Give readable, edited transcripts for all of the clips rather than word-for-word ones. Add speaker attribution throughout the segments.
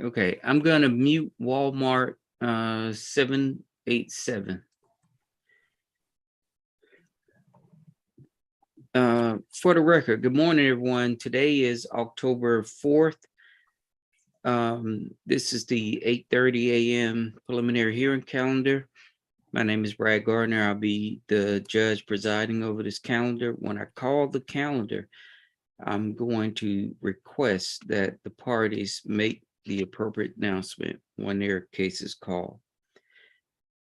Speaker 1: Okay, I'm gonna mute Walmart 787. For the record, good morning, everyone. Today is October 4th. This is the 8:30 a.m. preliminary hearing calendar. My name is Brad Gardner. I'll be the judge presiding over this calendar. When I call the calendar, I'm going to request that the parties make the appropriate announcement when their case is called.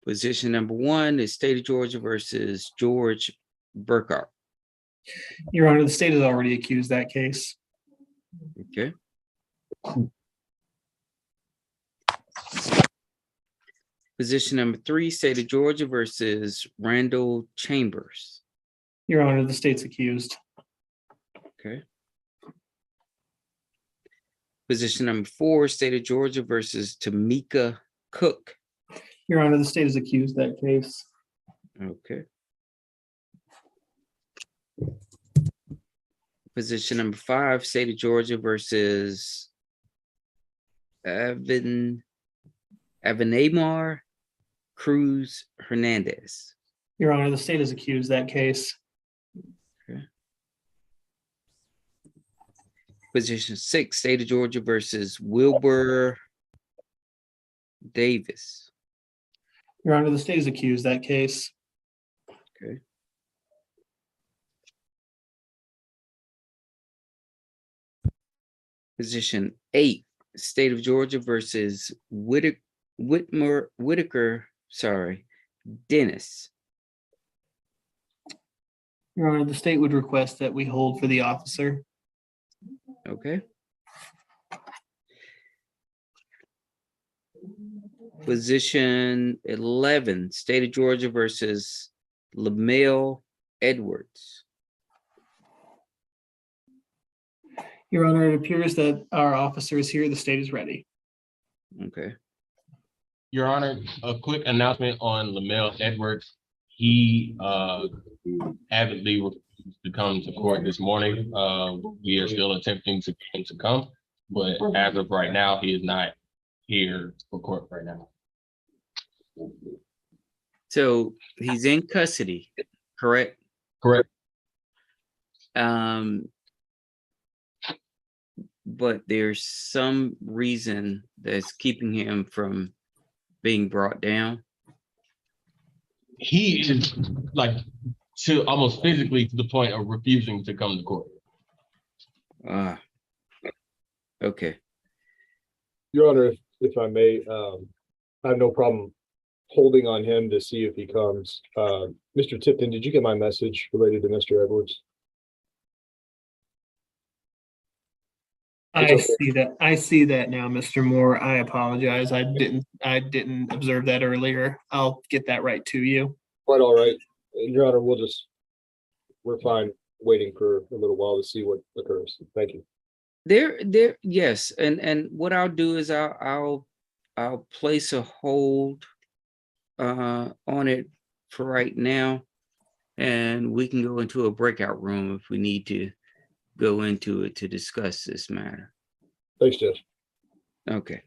Speaker 1: Position number one is State of Georgia versus George Burkhart.
Speaker 2: Your Honor, the state has already accused that case.
Speaker 1: Okay. Position number three, State of Georgia versus Randall Chambers.
Speaker 2: Your Honor, the state's accused.
Speaker 1: Okay. Position number four, State of Georgia versus Tamika Cook.
Speaker 2: Your Honor, the state has accused that case.
Speaker 1: Okay. Position number five, State of Georgia versus Avenamar Cruz Hernandez.
Speaker 2: Your Honor, the state has accused that case.
Speaker 1: Okay. Position six, State of Georgia versus Wilbur Davis.
Speaker 2: Your Honor, the state has accused that case.
Speaker 1: Okay. Position eight, State of Georgia versus Whitaker, Dennis.
Speaker 2: Your Honor, the state would request that we hold for the officer.
Speaker 1: Okay. Position 11, State of Georgia versus LaMel Edwards.
Speaker 2: Your Honor, it appears that our officer is here. The state is ready.
Speaker 1: Okay.
Speaker 3: Your Honor, a quick announcement on LaMel Edwards. He avidly refused to come to court this morning. We are still attempting to get him to come, but as of right now, he is not here for court right now.
Speaker 1: So he's in custody, correct?
Speaker 3: Correct.
Speaker 1: But there's some reason that's keeping him from being brought down.
Speaker 3: He is like to almost physically to the point of refusing to come to court.
Speaker 1: Okay.
Speaker 4: Your Honor, if I may, I have no problem holding on him to see if he comes. Mr. Tipton, did you get my message related to Mr. Edwards?
Speaker 2: I see that. I see that now, Mr. Moore. I apologize. I didn't observe that earlier. I'll get that right to you.
Speaker 4: Quite all right. Your Honor, we're fine waiting for a little while to see what occurs. Thank you.
Speaker 1: Yes, and what I'll do is I'll place a hold on it for right now, and we can go into a breakout room if we need to go into it to discuss this matter.
Speaker 4: Thanks, Judge.
Speaker 1: Okay.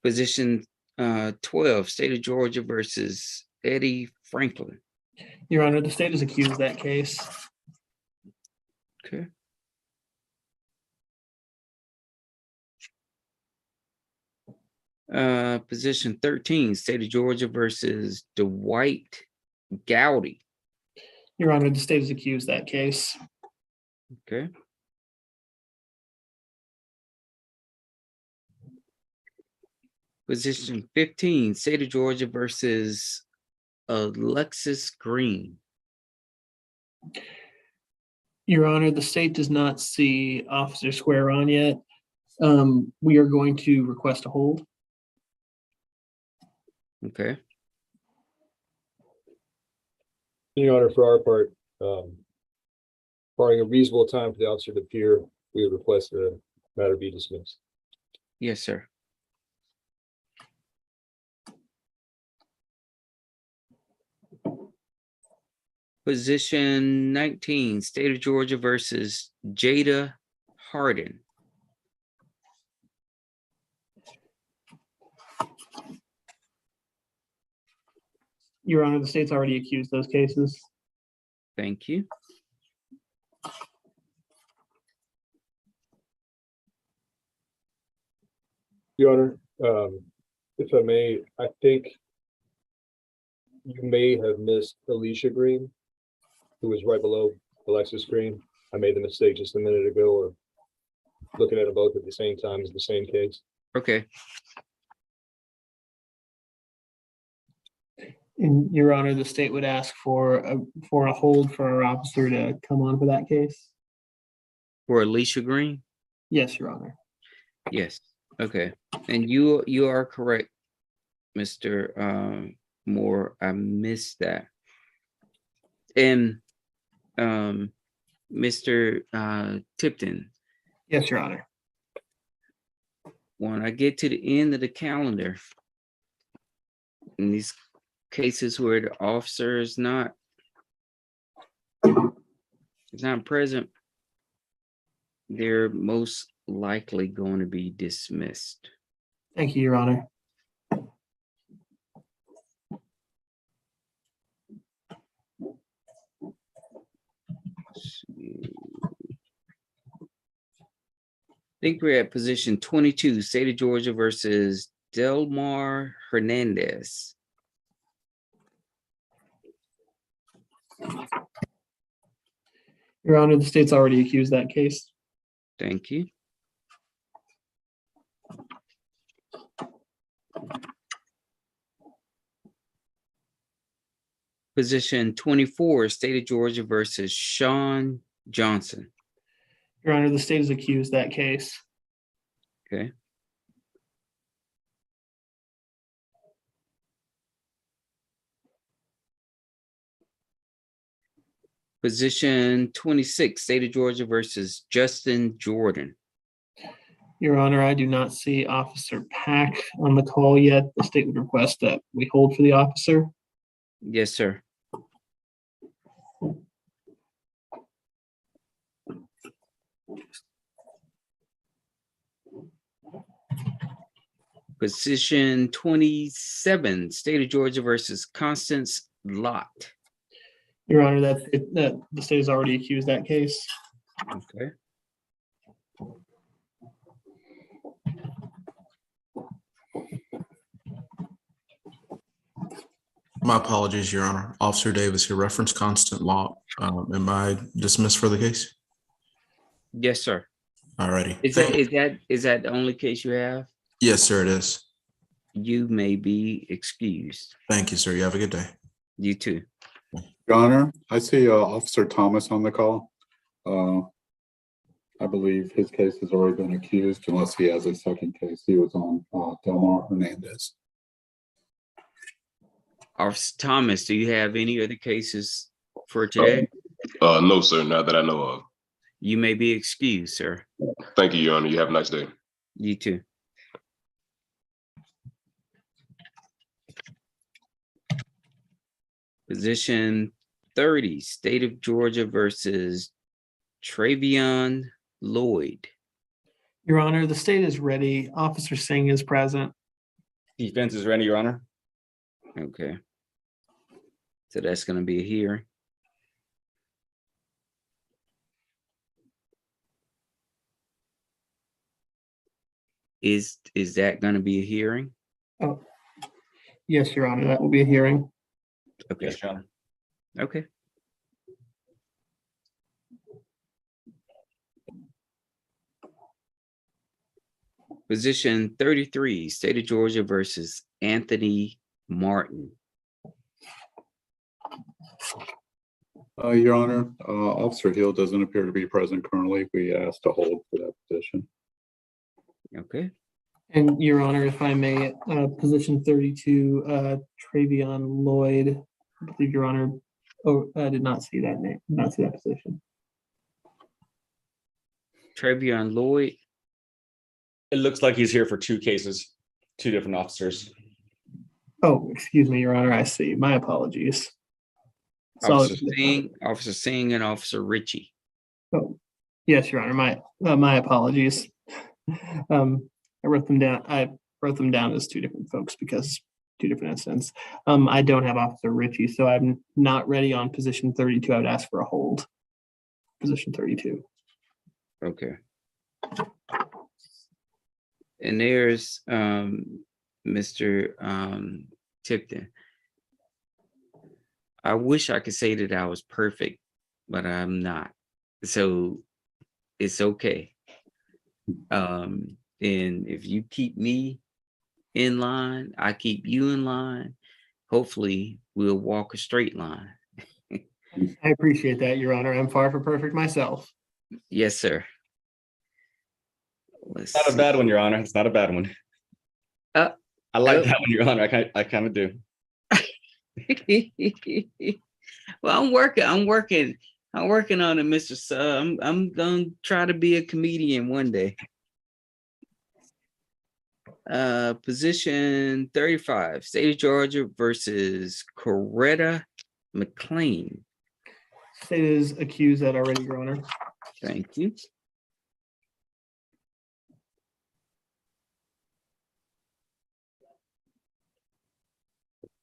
Speaker 1: Position 12, State of Georgia versus Eddie Franklin.
Speaker 2: Your Honor, the state has accused that case.
Speaker 1: Okay. Position 13, State of Georgia versus Dwight Gowdy.
Speaker 2: Your Honor, the state has accused that case.
Speaker 1: Okay. Position 15, State of Georgia versus Alexis Green.
Speaker 2: Your Honor, the state does not see Officer Square on yet. We are going to request a hold.
Speaker 1: Okay.
Speaker 4: Your Honor, for our part, barring a reasonable time for the officer to appear, we would request the matter be dismissed.
Speaker 1: Yes, sir. Position 19, State of Georgia versus Jada Hardin.
Speaker 2: Your Honor, the state's already accused those cases.
Speaker 1: Thank you.
Speaker 4: Your Honor, if I may, I think you may have missed Alicia Green, who was right below Alexis Green. I made the mistake just a minute ago of looking at them both at the same time as the same case.
Speaker 1: Okay,
Speaker 2: And Your Honor, the state would ask for a hold for our officer to come on for that case.
Speaker 1: for Alicia Green?
Speaker 2: Yes, Your Honor.
Speaker 1: Yes, okay. And you are correct, Mr. Moore. I missed that. And Mr. Tipton,
Speaker 2: Yes, Your Honor.
Speaker 1: when I get to the end of the calendar, in these cases where the officer is not present, they're most likely going to be dismissed.
Speaker 2: Thank you, Your Honor.
Speaker 1: Let's see. I think we're at position 22, State of Georgia versus Delmar Hernandez.
Speaker 2: Your Honor, the state's already accused that case.
Speaker 1: Thank you. Position 24, State of Georgia versus Sean Johnson.
Speaker 2: Your Honor, the state has accused that case.
Speaker 1: Okay. Position 26, State of Georgia versus Justin Jordan.
Speaker 2: Your Honor, I do not see Officer Pack on the call yet. The state would request that we hold for the officer.
Speaker 1: Yes, sir. Position 27, State of Georgia versus Constance Lott.
Speaker 2: Your Honor, that the state has already accused that case.
Speaker 1: Okay.
Speaker 5: My apologies, Your Honor. Officer Davis here, reference constant law. Am I dismissed for the case?
Speaker 1: Yes, sir.
Speaker 5: Alrighty.
Speaker 1: Is that the only case you have?
Speaker 5: Yes, sir, it is.
Speaker 1: You may be excused.
Speaker 5: Thank you, sir. You have a good day.
Speaker 1: You too.
Speaker 6: Your Honor, I see Officer Thomas on the call. I believe his case has already been accused unless he has a second case. He was on Delmar Hernandez.
Speaker 1: Officer Thomas, do you have any other cases for today?
Speaker 7: No, sir, not that I know of.
Speaker 1: You may be excused, sir.
Speaker 7: Thank you, Your Honor. You have a nice day.
Speaker 1: You too. Position 30, State of Georgia versus Travion Lloyd.
Speaker 2: Your Honor, the state is ready. Officer Singh is present.
Speaker 8: Defense is ready, Your Honor.
Speaker 1: Okay. So that's going to be a hearing. Is that going to be a hearing?
Speaker 2: Oh, yes, Your Honor, that will be a hearing.
Speaker 1: Okay.
Speaker 8: Yes, Your Honor.
Speaker 1: Okay. Position 33, State of Georgia versus Anthony Martin.
Speaker 6: Your Honor, Officer Hill doesn't appear to be present currently. We asked to hold for that position.
Speaker 1: Okay.
Speaker 2: And Your Honor, if I may, position 32, Travion Lloyd, I believe Your Honor, I did not see that name, did not see that position.
Speaker 1: Travion Lloyd.
Speaker 8: It looks like he's here for two cases, two different officers.
Speaker 2: Oh, excuse me, Your Honor, I see. My apologies.
Speaker 1: Officer Singh and Officer Ritchie.
Speaker 2: Oh, yes, Your Honor, my apologies. I wrote them down as two different folks because two different incidents. I don't have Officer Ritchie, so I'm not ready on position 32. I would ask for a hold. Position 32.
Speaker 1: Okay. And there's Mr. Tipton. I wish I could say that I was perfect, but I'm not. So it's okay. And if you keep me in line, I keep you in line. Hopefully we'll walk a straight line.
Speaker 2: I appreciate that, Your Honor. I'm far from perfect myself.
Speaker 1: Yes, sir. Let's
Speaker 8: Not a
Speaker 1: see.
Speaker 8: bad one, Your Honor. It's not a bad one.
Speaker 1: Uh,
Speaker 8: I like
Speaker 1: oh.
Speaker 8: that one, Your Honor. I kind of do.
Speaker 1: Well, I'm working on it, Mr. I'm gonna try to be a comedian one day. Position 35, State of Georgia versus Coretta McLean.
Speaker 2: State is accused that already, Your Honor.
Speaker 1: Thank you.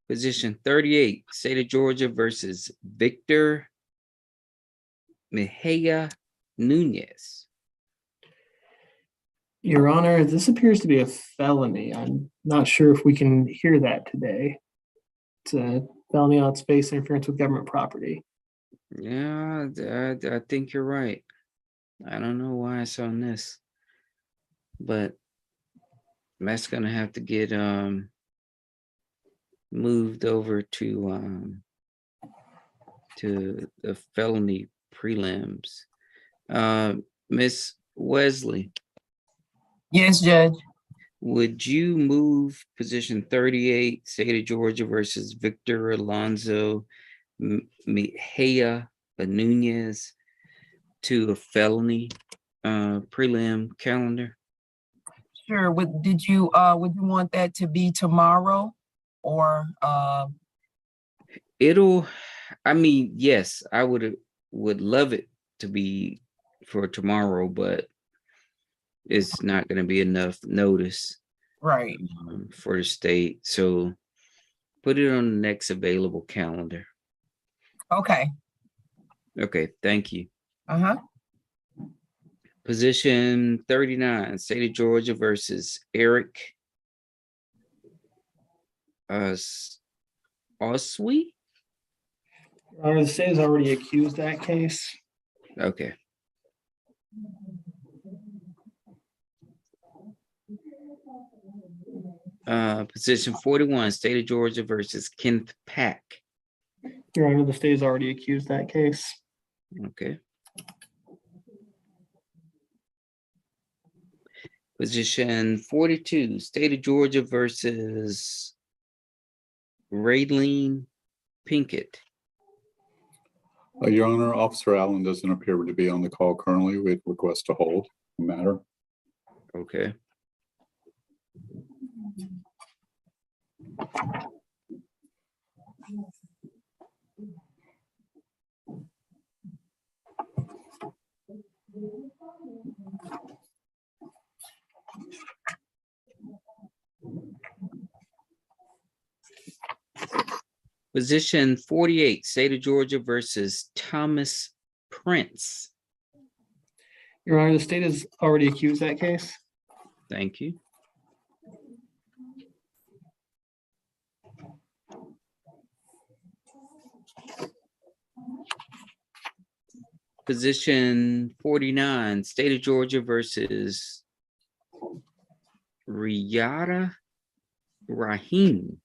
Speaker 1: Position 38, State of Georgia versus Victor Mejia Nunez.
Speaker 2: Your Honor, this appears to be a felony. I'm not sure if we can hear that today. It's a felony on space interference with government property.
Speaker 1: Yeah, I think you're right. I don't know why it's on this, but that's gonna have to get moved over to the felony prelims. Miss Wesley,
Speaker 9: Yes, Judge.
Speaker 1: would you move position 38, State of Georgia versus Victor Alonso Mejia Nunez to a felony prelim calendar?
Speaker 9: Sure. Would you want that to be tomorrow or
Speaker 1: I mean, yes, I would love it to be for tomorrow, but it's not going to be enough notice
Speaker 9: right?
Speaker 1: for the state. So put it on the next available calendar.
Speaker 9: Okay.
Speaker 1: Okay, thank you.
Speaker 9: Uh-huh.
Speaker 1: Position 39, State of Georgia versus Eric Oswee.
Speaker 2: Your Honor, the state has already accused that case.
Speaker 1: Okay. Position 41, State of Georgia versus Kenneth Pack.
Speaker 2: Your Honor, the state has already accused that case.
Speaker 1: Okay. Position 42, State of Georgia versus Raylene Pinkett.
Speaker 6: Your Honor, Officer Allen doesn't appear to be on the call currently. We'd request to hold the matter.
Speaker 1: Okay. Position 48, State of Georgia versus Thomas Prince.
Speaker 2: Your Honor, the state has already accused that case.
Speaker 1: Thank you. Position 49, State of Georgia versus Riyada Rahim.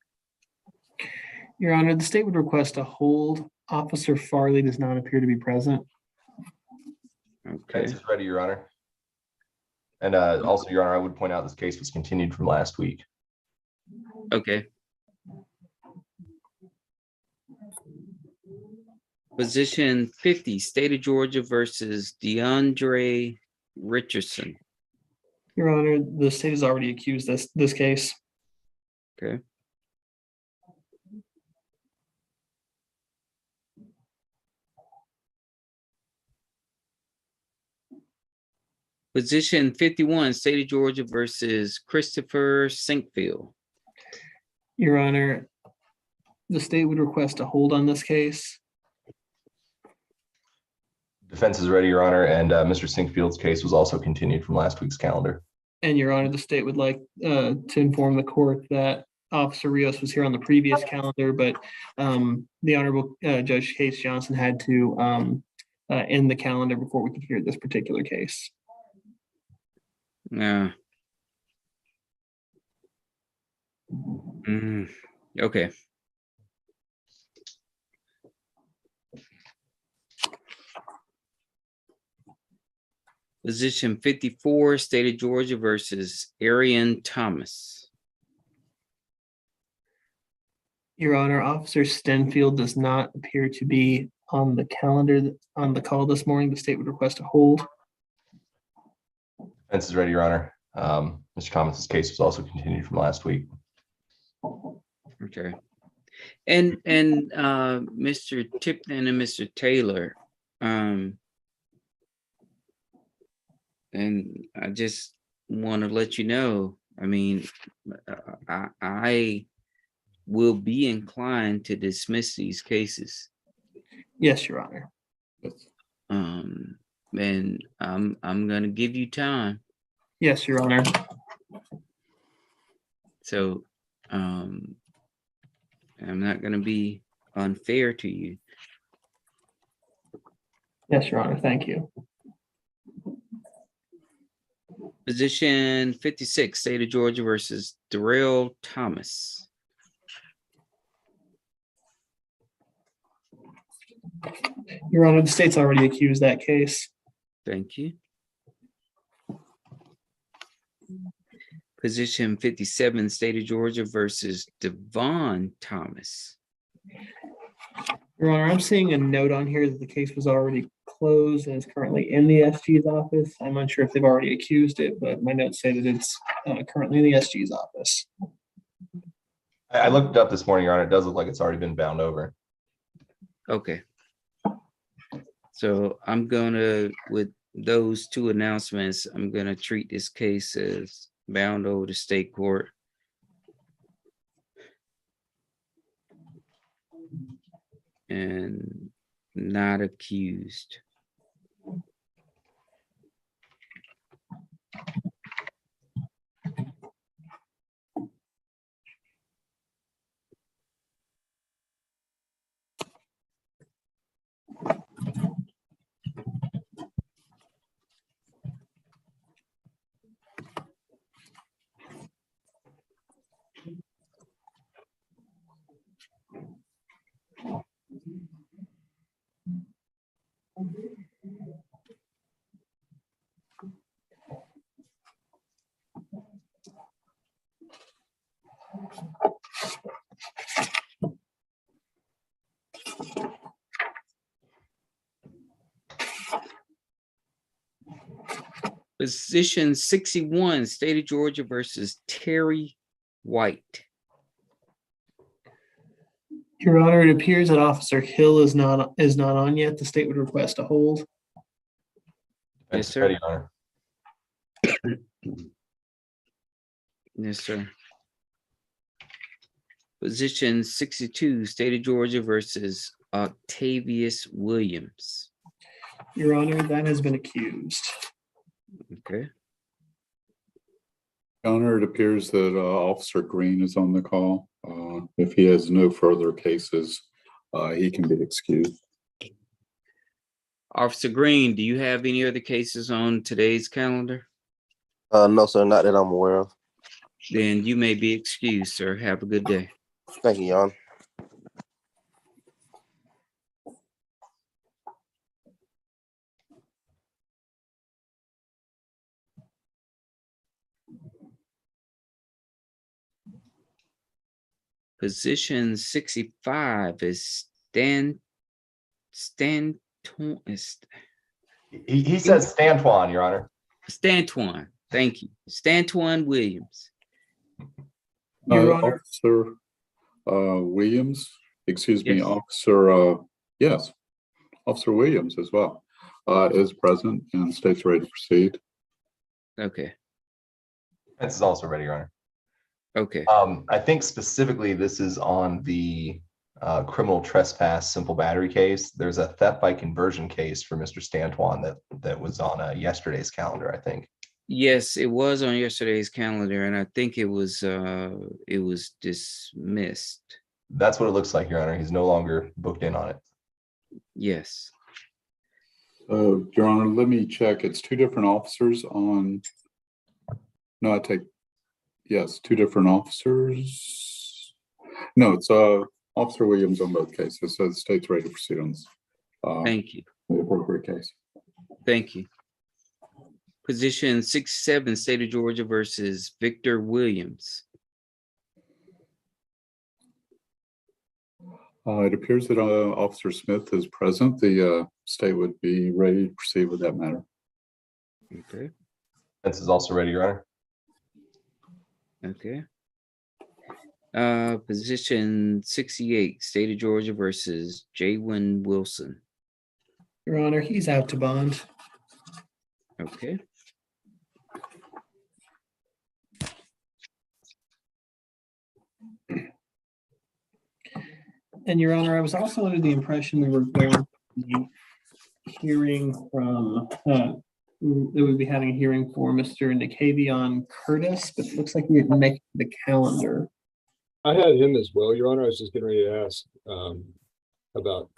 Speaker 2: Your Honor, the state would request a hold. Officer Farley does not appear to be present.
Speaker 1: Okay.
Speaker 10: Fence is ready, Your Honor. And also, Your Honor, I would point out this case was continued from last week.
Speaker 1: Okay. Position 50, State of Georgia versus DeAndre Richardson.
Speaker 2: Your Honor, the state has already accused this case.
Speaker 1: Okay. Position 51, State of Georgia versus Christopher Sinkfield.
Speaker 2: Your Honor, the state would request a hold on this case.
Speaker 10: Defense is ready, Your Honor, and Mr. Sinkfield's case was also continued from last week's calendar.
Speaker 2: And Your Honor, the state would like to inform the court that Officer Rios was here on the previous calendar, but the Honorable Judge Case Johnson had to end the calendar before we could hear this particular case.
Speaker 1: Okay. Position 54, State of Georgia versus Aryan Thomas.
Speaker 2: Your Honor, Officer Stenfield does not appear to be on the calendar on the call this morning. The state would request a hold.
Speaker 10: Defense is ready, Your Honor. Mr. Thomas's case was also continued from last week.
Speaker 1: Okay. And Mr. Tipton and Mr. Taylor, and I just want to let you know, I mean, I will be inclined to dismiss these cases.
Speaker 2: Yes, Your Honor.
Speaker 1: And I'm gonna give you time.
Speaker 2: Yes, Your Honor.
Speaker 1: So I'm not gonna be unfair to you.
Speaker 2: Yes, Your Honor. Thank you.
Speaker 1: Position 56, State of Georgia versus Darrell Thomas.
Speaker 2: Your Honor, the state's already accused that case.
Speaker 1: Thank you. Position 57, State of Georgia versus Devon Thomas.
Speaker 2: Your Honor, I'm seeing a note on here that the case was already closed and is currently in the SG's office. I'm unsure if they've already accused it, but my notes say that it's currently in the SG's office.
Speaker 10: I looked it up this morning, Your Honor. It does look like it's already been bound over.
Speaker 1: Okay. So I'm gonna, with those two announcements, I'm gonna treat this case as bound over to state court. And not accused. Position 61, State of Georgia versus Terry White.
Speaker 2: Your Honor, it appears that Officer Hill is not on yet. The state would request a hold.
Speaker 1: Yes,
Speaker 10: Defense is
Speaker 1: sir.
Speaker 10: ready, Your Honor.
Speaker 1: Yes, sir. Position 62, State of Georgia versus Octavius Williams.
Speaker 2: Your Honor, that has been accused.
Speaker 1: Okay.
Speaker 6: Your Honor, it appears that Officer Green is on the call. If he has no further cases, he can be excused.
Speaker 1: Officer Green, do you have any other cases on today's calendar?
Speaker 11: No, sir, not that I'm aware of.
Speaker 1: Then you may be excused, sir. Have a good day.
Speaker 11: Thank you, Your Honor.
Speaker 1: Position 65 is He
Speaker 10: says Stantuan, Your Honor.
Speaker 1: Stantuan. Thank you. Stantuan Williams.
Speaker 2: Your Honor.
Speaker 6: Officer Williams, excuse me,
Speaker 1: Yes.
Speaker 6: Officer, yes, Officer Williams as well, is present and states ready to proceed.
Speaker 1: Okay.
Speaker 10: Defense is also ready, Your Honor.
Speaker 1: Okay,
Speaker 10: I think specifically this is on the criminal trespass simple battery case. There's a theft by conversion case for Mr. Stantuan that was on yesterday's calendar, I think.
Speaker 1: yes, it was on yesterday's calendar, and I think it was dismissed.
Speaker 10: That's what it looks like, Your Honor. He's no longer booked in on it.
Speaker 1: Yes.
Speaker 6: Your Honor, let me check. It's two different officers on. No, yes, two different officers. No, it's Officer Williams on both cases. So the state's ready to proceed on this.
Speaker 1: Thank you.
Speaker 6: The appropriate case.
Speaker 1: Thank you. Position 6-7, State of Georgia versus Victor Williams.
Speaker 6: It appears that Officer Smith is present. The state would be ready to proceed with that matter.
Speaker 1: Okay.
Speaker 10: This is also ready, Your Honor.
Speaker 1: Okay. Position 68, State of Georgia versus Jaywin Wilson.
Speaker 2: Your Honor, he's out to bond.
Speaker 1: Okay.
Speaker 2: And Your Honor, I was also under the impression we were going to be hearing from, that we would be having a hearing for Mr. Nicavion Curtis, but it looks like we didn't make the calendar.
Speaker 4: I had him as well, Your Honor. I was just getting ready to ask about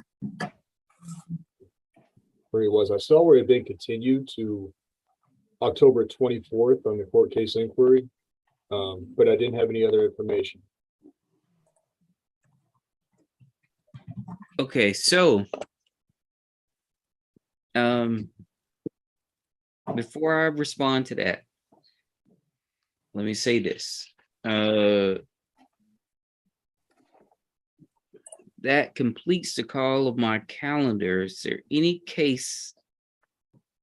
Speaker 4: where he was. I saw where it had been continued to October 24th on the court case inquiry, but I didn't have any other information.
Speaker 1: Okay, so before I respond to that, let me say this. That completes the call of my calendar. Is there any case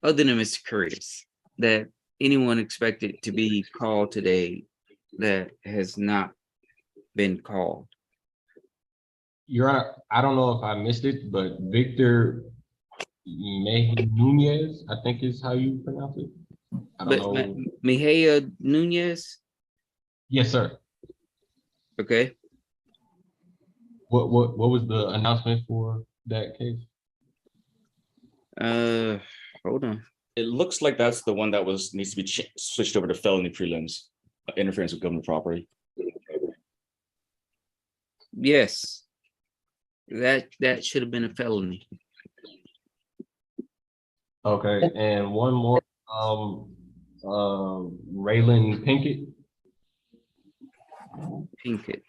Speaker 1: other than Mr. Curtis that anyone expected to be called today that has not been called?
Speaker 3: Your Honor, I don't know if I missed it, but Victor Nunez, I think is how you pronounce it. I don't
Speaker 1: But
Speaker 3: know.
Speaker 1: Mejia Nunez,
Speaker 3: Yes, sir.
Speaker 1: okay.
Speaker 3: What was the announcement for that case?
Speaker 1: Hold on.
Speaker 8: It looks like that's the one that needs to be switched over to felony prelims, interference with government property.
Speaker 1: Yes, that should have been a felony.
Speaker 3: Okay, and one more, Raylan Pinkett.
Speaker 1: Pinkett.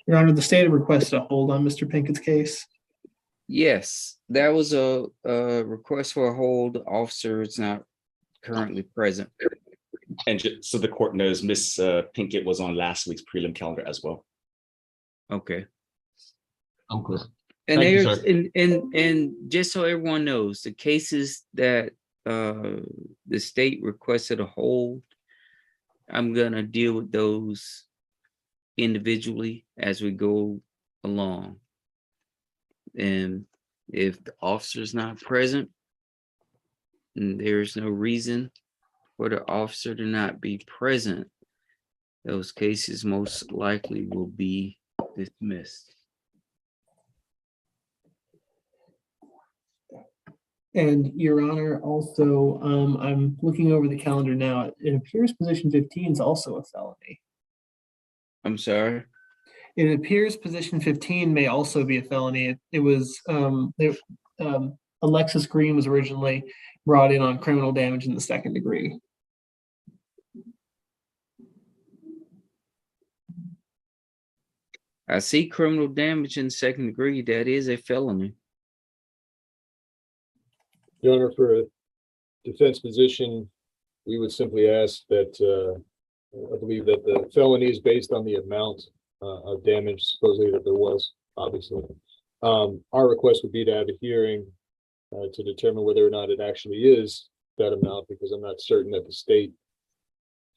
Speaker 2: Your Honor, the state had requested a hold on Mr. Pinkett's case.
Speaker 1: Yes, that was a request for a hold. Officer is not currently present.
Speaker 8: And so the court knows Miss Pinkett was on last week's prelim calendar as well.
Speaker 1: Okay.
Speaker 3: I'm clear.
Speaker 1: And
Speaker 3: Thank you,
Speaker 1: there's
Speaker 3: sir.
Speaker 1: and just so everyone knows, the cases that the state requested a hold, I'm gonna deal with those individually as we go along. And if the officer's not present, and there's no reason for the officer to not be present, those cases most likely will be dismissed.
Speaker 2: And Your Honor, also, I'm looking over the calendar now. It appears position 15 is also a felony.
Speaker 1: I'm sorry.
Speaker 2: It appears position 15 may also be a felony. It was Alexis Green was originally brought in on criminal damage in the second degree.
Speaker 1: I see criminal damage in second degree. That is a felony.
Speaker 4: Your Honor, for a defense position, we would simply ask that I believe that the felony is based on the amount of damage supposedly that there was, obviously. Our request would be to have a hearing to determine whether or not it actually is that amount, because I'm not certain that the state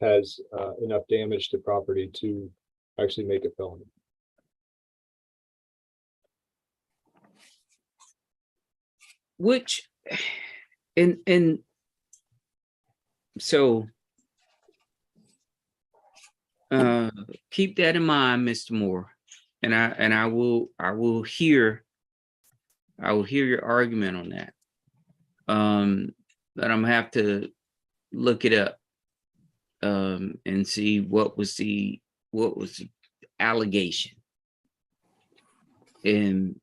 Speaker 4: has enough damage to property to actually make a felony.
Speaker 1: Which And so keep that in mind, Mr. Moore. And I will hear your argument on that. But I'm gonna have to look it up and see what was the allegation. And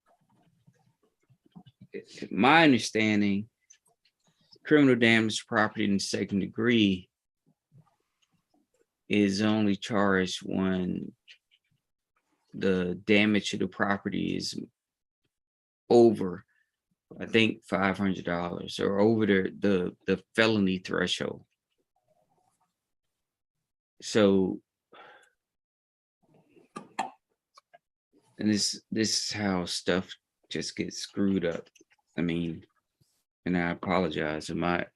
Speaker 1: my understanding, criminal damage to property in the second degree is only charged when the damage to the property is over, I think, $500 or over the felony threshold. So, and this is how stuff just gets screwed up. I mean, and I apologize.